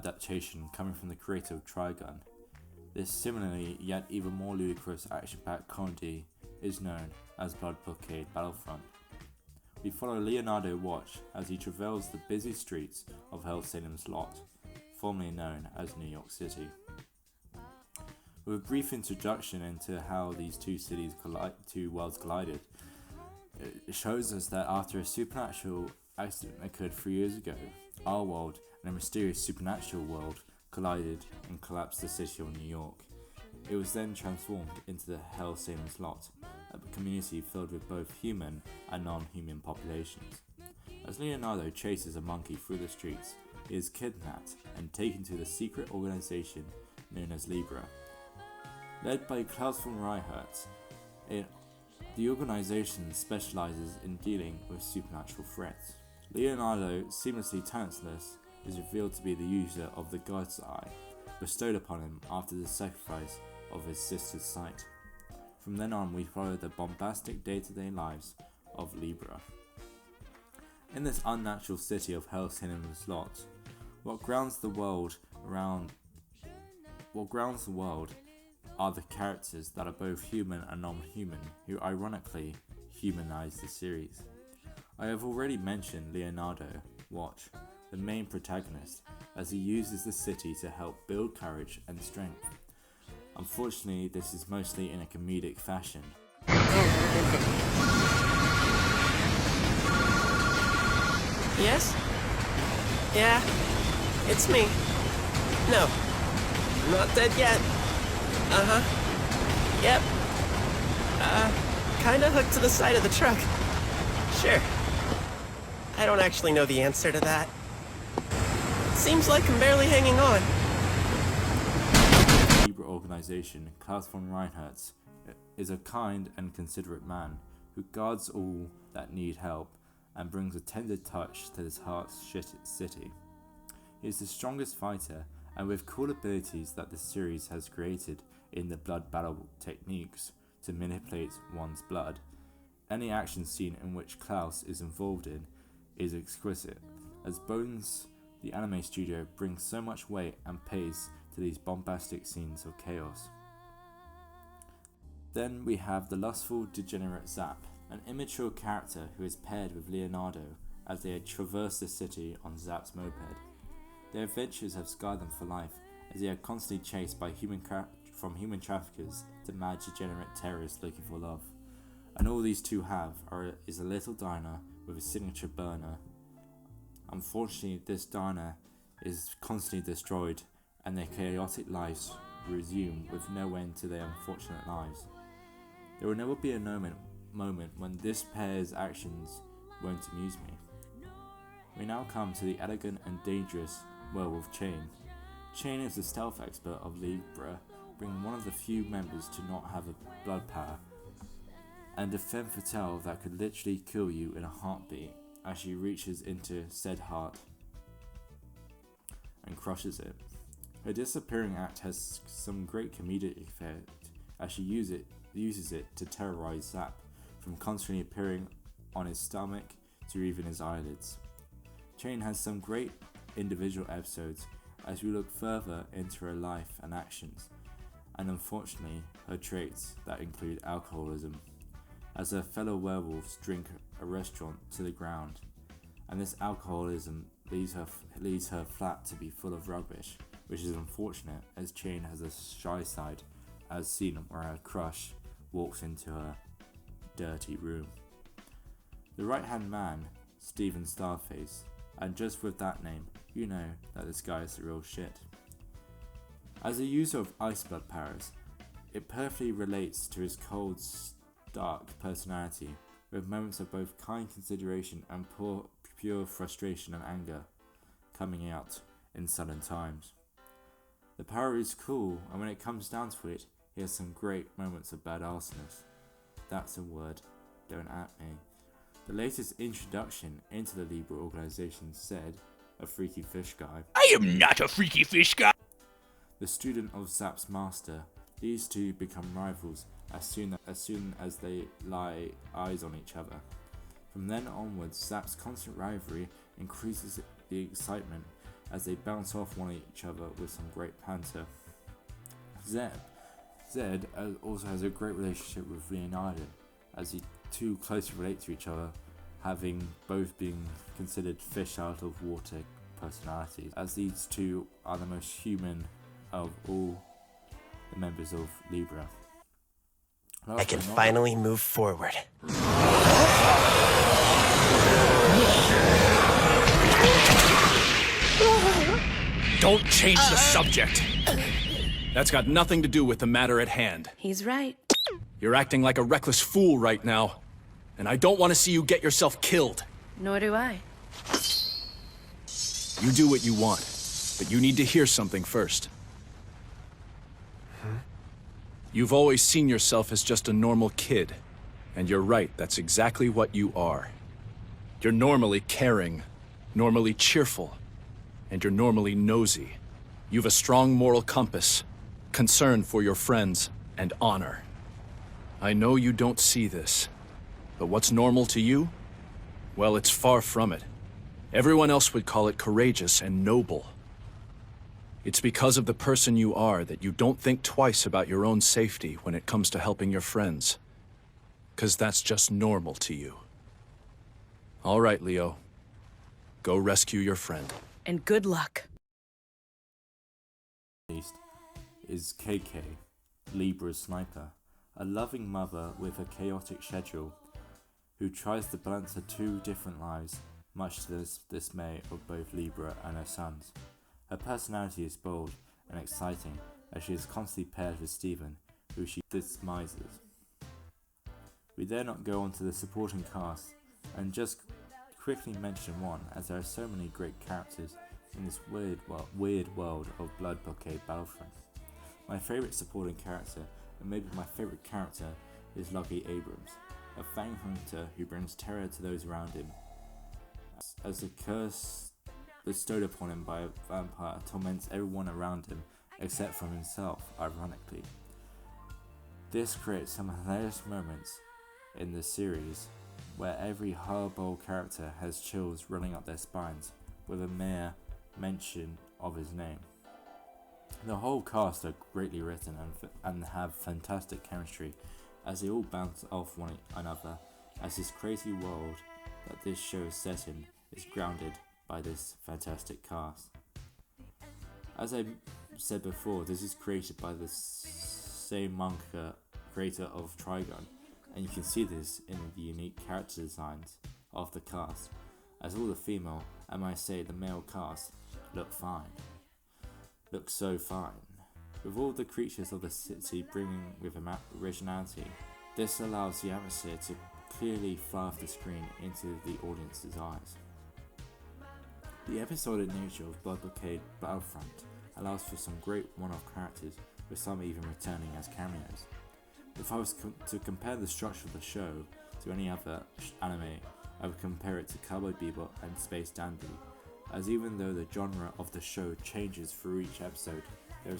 adaptation coming from the creator of Trigun. This similarly yet even more ludicrous action-packed comedy is known as Blockade Battlefront. We follow Leonardo Watch as he travails the busy streets of Hellsalem's lot, formerly known as New York City. With a brief introduction into how these two worlds collided, it shows us that after a supernatural accident occurred 3 years ago, our world and a mysterious supernatural world collided and collapsed the city of New York. It was then transformed into the Hellsalem's lot, a community filled with both human and non-human populations. As Leonardo chases a monkey through the streets, he is kidnapped and taken to the secret organization known as Libra. Led by Klaus von Reinhardt, the organization specializes in dealing with supernatural threats. Leonardo, seamlessly talentless, is revealed to be the user of the God's Eye, bestowed upon him after the sacrifice of his sister's sight. From then on, we follow the bombastic day-to-day lives of Libra. In this unnatural city of Hellsalem's lot, what grounds the world are the characters that are both human and non-human, who ironically humanize the series. I have already mentioned Leonardo Watch, the main protagonist, as he uses the city to help build courage and strength. Unfortunately, this is mostly in a comedic fashion. Yes? Yeah, it's me. No, not dead yet. Yep. Kinda hooked to the side of the truck. Sure. I don't actually know the answer to that. Seems like I'm barely hanging on. The Libra organization, Klaus von Reinhardt, is a kind and considerate man who guards all that need help and brings a tender touch to his harsh city. He is the strongest fighter, and with cool abilities that the series has created in the blood battle techniques to manipulate one's blood. Any action scene in which Klaus is involved in is exquisite, as Bones, the anime studio, brings so much weight and pace to these bombastic scenes of chaos. Then we have the lustful, degenerate Zap, an immature character who is paired with Leonardo as they traverse the city on Zap's moped. Their adventures have scarred them for life, as they are constantly chased by from human traffickers to mad degenerate terrorists looking for love. And all these two have is a little diner with a signature burner. Unfortunately, this diner is constantly destroyed, and their chaotic lives resume with no end to their unfortunate lives. There will never be a moment when this pair's actions won't amuse me. We now come to the elegant and dangerous werewolf Chain. Chain is the stealth expert of Libra, being one of the few members to not have a blood power, and a femme fatale that could literally kill you in a heartbeat as she reaches into said heart and crushes it. Her disappearing act has some great comedic effect as she uses it to terrorize Zap, from constantly appearing on his stomach to even his eyelids. Chain has some great individual episodes as we look further into her life and actions, and unfortunately her traits that include alcoholism, as her fellow werewolves drink a restaurant to the ground, and this alcoholism leads her flat to be full of rubbish, which is unfortunate as Chain has a shy side, as seen where her crush walks into her dirty room. The right hand man, Steven Starface, and just with that name, you know that this guy is the real shit. As a user of ice blood powers, it perfectly relates to his cold, dark personality, with moments of both kind consideration and pure frustration and anger coming out in sudden times. The power is cool, and when it comes down to it, he has some great moments of badasseness. That's a word, don't at me. The latest introduction into the Libra organization said, a freaky fish guy. I am not a freaky fish guy! The student of Zap's master, these two become rivals as soon as they lay eyes on each other. From then onwards, Zap's constant rivalry increases the excitement as they bounce off one each other with some great banter. Zed also has a great relationship with Leonardo, as the two closely relate to each other, having both been considered fish out of water personalities, as these two are the most human of all the members of Libra. I can finally move forward. Don't change the subject. That's got nothing to do with the matter at hand. He's right. You're acting like a reckless fool right now, and I don't want to see you get yourself killed. Nor do I. You do what you want, but you need to hear something first. You've always seen yourself as just a normal kid, and you're right, that's exactly what you are. You're normally caring, normally cheerful, and you're normally nosy. You've a strong moral compass, concern for your friends, and honor. I know you don't see this, but what's normal to you? Well, it's far from it. Everyone else would call it courageous and noble. It's because of the person you are that you don't think twice about your own safety when it comes to helping your friends. 'Cause that's just normal to you. All right, Leo. Go rescue your friend. And good luck. Is KK, Libra's sniper, a loving mother with a chaotic schedule, who tries to balance her two different lives, much to the dismay of both Libra and her sons. Her personality is bold and exciting, as she is constantly paired with Steven, who she despises. We dare not go on to the supporting cast, and just quickly mention one, as there are so many great characters in this weird world of Blood Blockade Battlefront. My favourite supporting character, and maybe my favourite character, is Lucky Abrams, a fang hunter who brings terror to those around him, as the curse bestowed upon him by a vampire torments everyone around him except from himself, ironically. This creates some hilarious moments in the series where every hardball character has chills running up their spines with a mere mention of his name. The whole cast are greatly written and have fantastic chemistry, as they all bounce off one another, as this crazy world that this show is set in is grounded by this fantastic cast. As I said before, this is created by the same manga creator of Trigun, and you can see this in the unique character designs of the cast, as all the female, and I say the male cast, look so fine. With all the creatures of the city bringing with originality, this allows the atmosphere to clearly fly off the screen into the audience's eyes. The episodic nature of Blood Blockade Battlefront allows for some great one-off characters, with some even returning as cameos. If I was to compare the structure of the show to any other anime, I would compare it to Cowboy Bebop and Space Dandy, as even though the genre of the show changes through each episode, there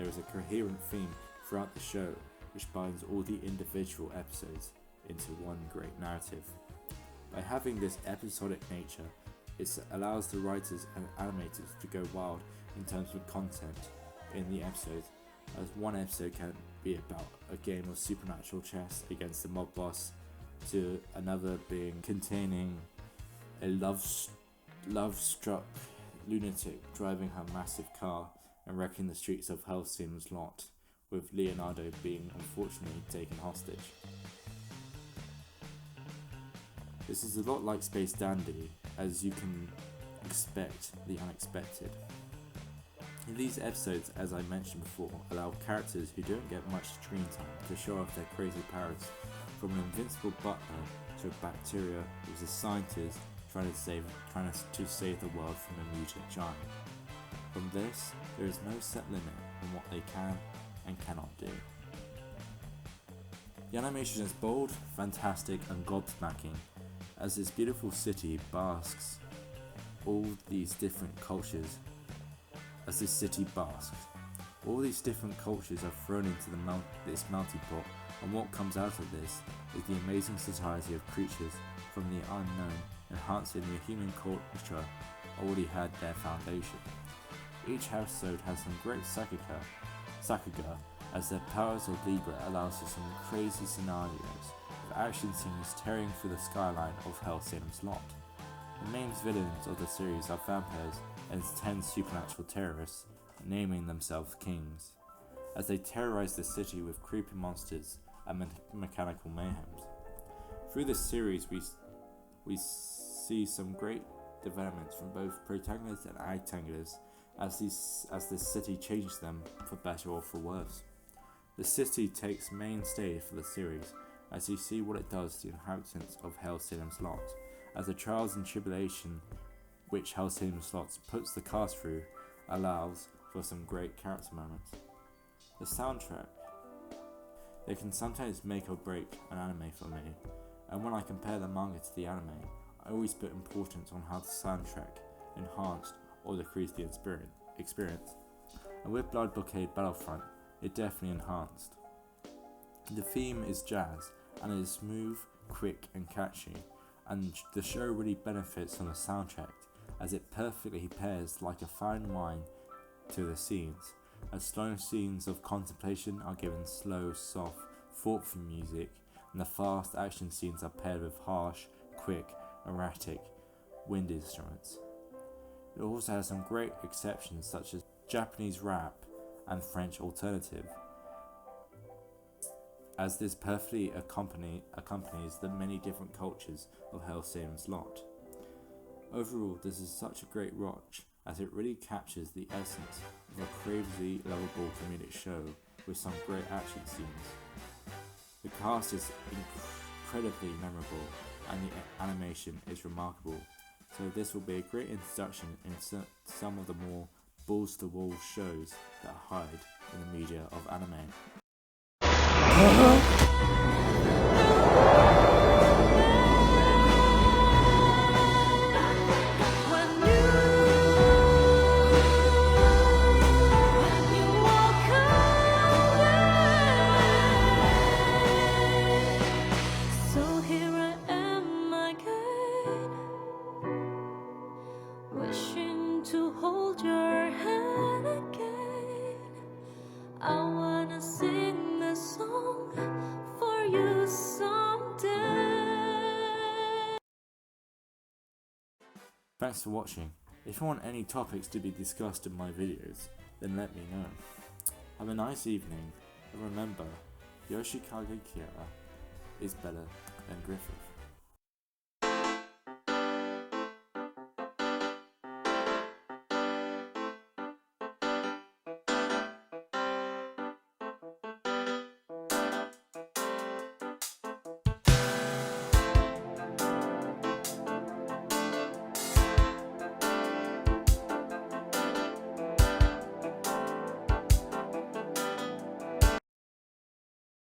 is a coherent theme throughout the show which binds all the individual episodes into one great narrative. By having this episodic nature, it allows the writers and animators to go wild in terms of content in the episodes, as one episode can be about a game of supernatural chess against the mob boss, to another containing a love-struck lunatic driving her massive car and wrecking the streets of Hellsalem's lot, with Leonardo being unfortunately taken hostage. This is a lot like Space Dandy, as you can expect the unexpected. In these episodes, as I mentioned before, allow characters who don't get much screen time to show off their crazy powers, from an invincible butler to a bacteria who's a scientist trying to save the world from a mutant giant. From this, there is no set limit on what they can and cannot do. The animation is bold, fantastic and gobsmacking, as this beautiful city basks all these different cultures. All these different cultures are thrown into this melting pot, and what comes out of this is the amazing society of creatures from the unknown, enhancing the human culture already had their foundation. Each episode has some great sakuga, as their powers of Libra allows for some crazy scenarios, with action scenes tearing through the skyline of Hellsalem's lot. The main villains of the series are vampires and 10 supernatural terrorists, naming themselves kings, as they terrorize the city with creepy monsters and mechanical mayhems. Through this series we see some great developments from both protagonists and antagonists as this city changes them for better or for worse. The city takes main stage for the series as you see what it does to the inhabitants of Hellsalem's lot, as the trials and tribulation which Hellsalem's lot puts the cast through allows for some great character moments. The soundtrack. They can sometimes make or break an anime for me, and when I compare the manga to the anime, I always put importance on how the soundtrack enhanced or decreased the experience, and with Blockade Battlefront, it definitely enhanced. The theme is jazz, and it is smooth, quick and catchy, and the show really benefits from the soundtrack, as it perfectly pairs like a fine wine to the scenes, as slow scenes of contemplation are given slow, soft, thoughtful music, and the fast action scenes are paired with harsh, quick, erratic wind instruments. It also has some great exceptions such as Japanese rap and French alternative, as this perfectly accompanies the many different cultures of Hellsalem's lot. Overall, this is such a great watch, as it really captures the essence of a crazy, lovable comedic show with some great action scenes. The cast is incredibly memorable, and the animation is remarkable, so this will be a great introduction into some of the more balls-to-wall shows that hide in the media of anime. Wishing to hold your hand again. I wanna sing this song for you someday. Thanks for watching. If you want any topics to be discussed in my videos, then let me know. Have a nice evening, and remember, Yoshikage Kira is better than Griffith.